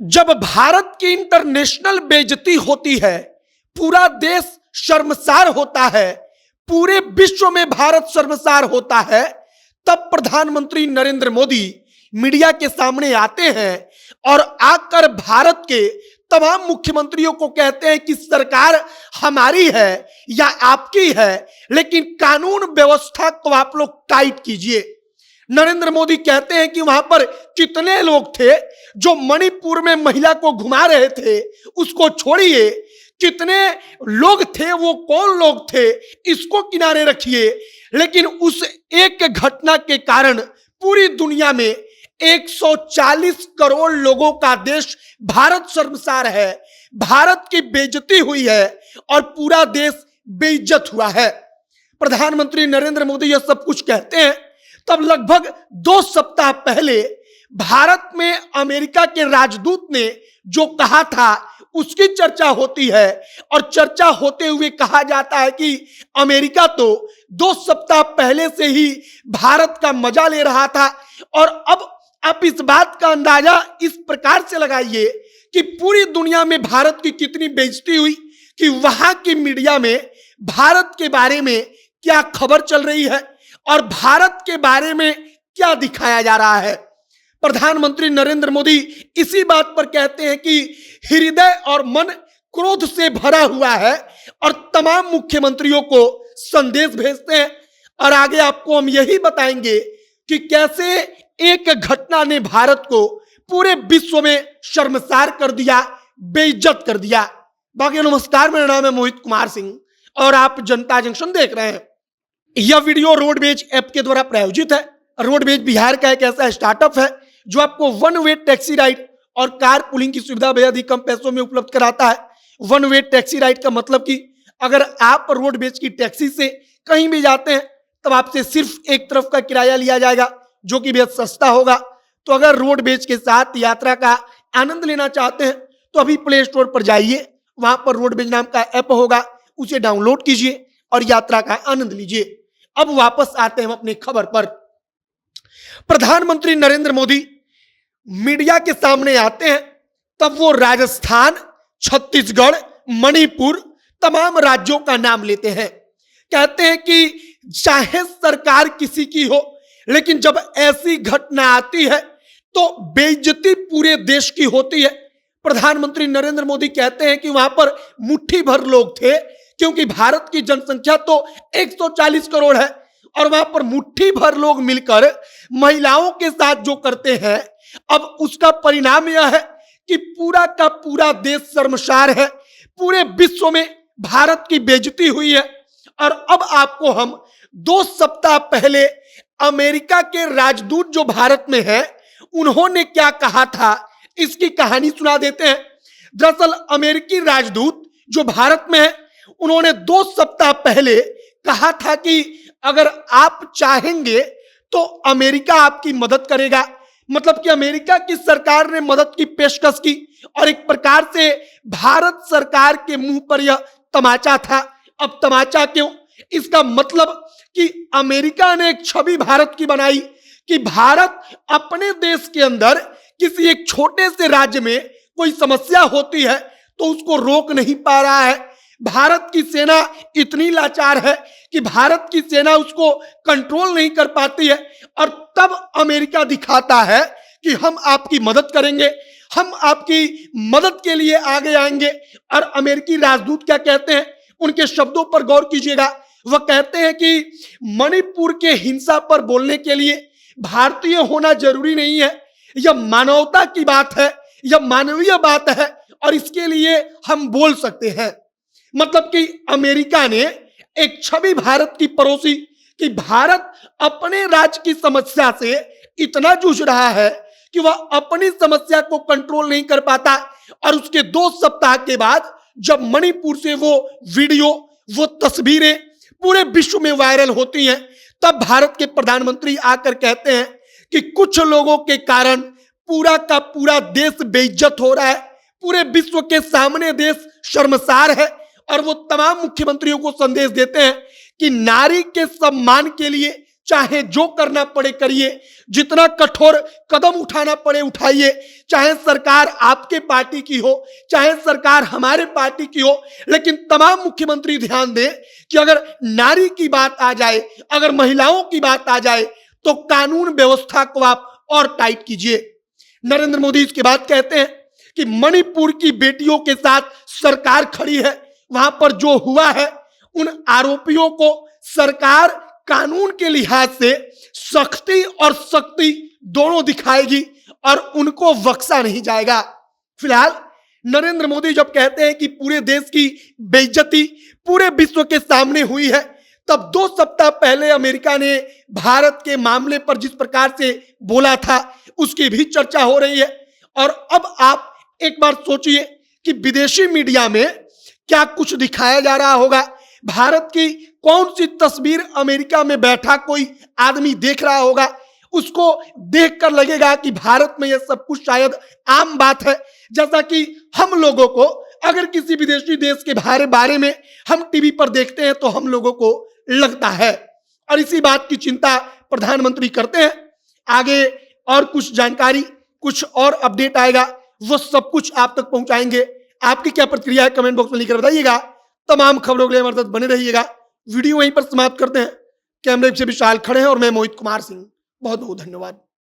जब भारत की इंटरनेशनल बेइज्जती होती है, पूरा देश शर्मसार होता है, पूरे विश्व में भारत शर्मसार होता है, तब प्रधानमंत्री नरेंद्र मोदी मीडिया के सामने आते हैं और आकर भारत के तमाम मुख्यमंत्रियों को कहते हैं कि सरकार हमारी है या आपकी है, लेकिन कानून व्यवस्था को आप लोग टाइट कीजिए। नरेंद्र मोदी कहते हैं कि वहां पर कितने लोग थे जो मणिपुर में महिला को घुमा रहे थे, उसको छोड़िए, कितने लोग थे, वो कौन लोग थे, इसको किनारे रखिए, लेकिन उस एक घटना के कारण पूरी दुनिया में 140 करोड़ लोगों का देश भारत शर्मसार है, भारत की बेइज्जती हुई है और पूरा देश बेइज्जत हुआ है। प्रधानमंत्री नरेंद्र मोदी यह सब कुछ कहते हैं, तब लगभग 2 सप्ताह पहले भारत में अमेरिका के राजदूत ने जो कहा था उसकी चर्चा होती है और चर्चा होते हुए कहा जाता है कि अमेरिका तो 2 सप्ताह पहले से ही भारत का मजा ले रहा था। और अब आप इस बात का अंदाजा इस प्रकार से लगाइए कि पूरी दुनिया में भारत की कितनी बेइज्जती हुई कि वहां की मीडिया में भारत के बारे में क्या खबर चल रही है और भारत के बारे में क्या दिखाया जा रहा है। प्रधानमंत्री नरेंद्र मोदी इसी बात पर कहते हैं कि हृदय और मन क्रोध से भरा हुआ है और तमाम मुख्यमंत्रियों को संदेश भेजते हैं। और आगे आपको हम यही बताएंगे कि कैसे एक घटना ने भारत को पूरे विश्व में शर्मसार कर दिया, बेइज्जत कर दिया। बाकी नमस्कार, मेरा नाम है मोहित कुमार सिंह और आप जनता जंक्शन देख रहे हैं। यह वीडियो रोडवेज ऐप के द्वारा प्रायोजित है। रोडवेज बिहार का एक ऐसा स्टार्टअप है जो आपको वन वे टैक्सी राइड और कार पुलिंग की सुविधा बेहद ही कम पैसों में उपलब्ध कराता है। वन वे टैक्सी राइड का मतलब कि अगर आप रोडवेज की टैक्सी से कहीं भी जाते हैं तब आपसे सिर्फ एक तरफ का किराया लिया जाएगा, जो कि बेहद सस्ता होगा। तो अगर रोडवेज के साथ यात्रा का आनंद लेना चाहते हैं तो अभी प्ले स्टोर पर जाइए, वहां पर रोडवेज नाम का ऐप होगा, उसे डाउनलोड कीजिए और यात्रा का आनंद लीजिए। अब वापस आते हैं हम अपनी खबर पर। प्रधानमंत्री नरेंद्र मोदी मीडिया के सामने आते हैं, तब वो राजस्थान, छत्तीसगढ़, मणिपुर तमाम राज्यों का नाम लेते हैं। कहते हैं कि चाहे सरकार किसी की हो, लेकिन जब ऐसी घटना आती है तो बेइज्जती पूरे देश की होती है। प्रधानमंत्री नरेंद्र मोदी कहते हैं कि वहां पर मुट्ठी भर लोग थे, क्योंकि भारत की जनसंख्या तो 140 करोड़ है और वहां पर मुट्ठी भर लोग मिलकर महिलाओं के साथ जो करते हैं, अब उसका परिणाम यह है कि पूरा का पूरा देश शर्मसार है, पूरे विश्व में भारत की बेइज्जती हुई है। और अब आपको हम 2 सप्ताह पहले अमेरिका के राजदूत जो भारत में है, उन्होंने क्या कहा था, इसकी कहानी सुना देते हैं। दरअसल अमेरिकी राजदूत जो भारत में है, उन्होंने 2 सप्ताह पहले कहा था कि अगर आप चाहेंगे तो अमेरिका आपकी मदद करेगा। मतलब कि अमेरिका की सरकार ने मदद की पेशकश की और एक प्रकार से भारत सरकार के मुंह पर यह तमाचा था। अब तमाचा क्यों? इसका मतलब कि अमेरिका ने एक छवि भारत की बनाई कि भारत अपने देश के अंदर किसी एक छोटे से राज्य में कोई समस्या होती है तो उसको रोक नहीं पा रहा है। भारत की सेना इतनी लाचार है कि भारत की सेना उसको कंट्रोल नहीं कर पाती है और तब अमेरिका दिखाता है कि हम आपकी मदद करेंगे, हम आपकी मदद के लिए आगे आएंगे। और अमेरिकी राजदूत क्या कहते हैं, उनके शब्दों पर गौर कीजिएगा। वह कहते हैं कि मणिपुर के हिंसा पर बोलने के लिए भारतीय होना जरूरी नहीं है, यह मानवता की बात है, यह मानवीय बात है और इसके लिए हम बोल सकते हैं। मतलब कि अमेरिका ने एक छवि भारत की परोसी कि भारत अपने राज्य की समस्या से इतना जूझ रहा है कि वह अपनी समस्या को कंट्रोल नहीं कर पाता। और उसके 2 सप्ताह के बाद जब मणिपुर से वो वीडियो, वो तस्वीरें पूरे विश्व में वायरल होती हैं, तब भारत के प्रधानमंत्री आकर कहते हैं कि कुछ लोगों के कारण पूरा का पूरा देश बेइज्जत हो रहा है, पूरे विश्व के सामने देश शर्मसार है। और वो तमाम मुख्यमंत्रियों को संदेश देते हैं कि नारी के सम्मान के लिए चाहे जो करना पड़े करिए, जितना कठोर कदम उठाना पड़े उठाइए, चाहे सरकार आपके पार्टी की हो, चाहे सरकार हमारे पार्टी की हो। लेकिन तमाम मुख्यमंत्री ध्यान दें कि अगर नारी की बात आ जाए, अगर महिलाओं की बात आ जाए, तो कानून व्यवस्था को आप और टाइट कीजिए। नरेंद्र मोदी इसके बाद कहते हैं कि मणिपुर की बेटियों के साथ सरकार खड़ी है, वहां पर जो हुआ है उन आरोपियों को सरकार कानून के लिहाज से सख्ती और सख्ती दोनों दिखाएगी और उनको बख्शा नहीं जाएगा। फिलहाल नरेंद्र मोदी जब कहते हैं कि पूरे देश की बेइज्जती पूरे विश्व के सामने हुई है, तब 2 सप्ताह पहले अमेरिका ने भारत के मामले पर जिस प्रकार से बोला था उसकी भी चर्चा हो रही है। और अब आप एक बार सोचिए कि विदेशी मीडिया में क्या कुछ दिखाया जा रहा होगा। भारत की कौन सी तस्वीर अमेरिका में बैठा कोई आदमी देख रहा होगा, उसको देखकर लगेगा कि भारत में यह सब कुछ शायद आम बात है। जैसा कि हम लोगों को अगर किसी विदेशी देश के बारे में हम टीवी पर देखते हैं तो हम लोगों को लगता है, और इसी बात की चिंता प्रधानमंत्री करते हैं। आगे और कुछ जानकारी, कुछ और अपडेट आएगा, वो सब कुछ आप तक पहुंचाएंगे। आपकी क्या प्रतिक्रिया है कमेंट बॉक्स में लिखकर बताइएगा। तमाम खबरों के लिए हमारे साथ बने रहिएगा। वीडियो वहीं पर समाप्त करते हैं। कैमरे से विशाल खड़े हैं और मैं मोहित कुमार सिंह। बहुत बहुत धन्यवाद।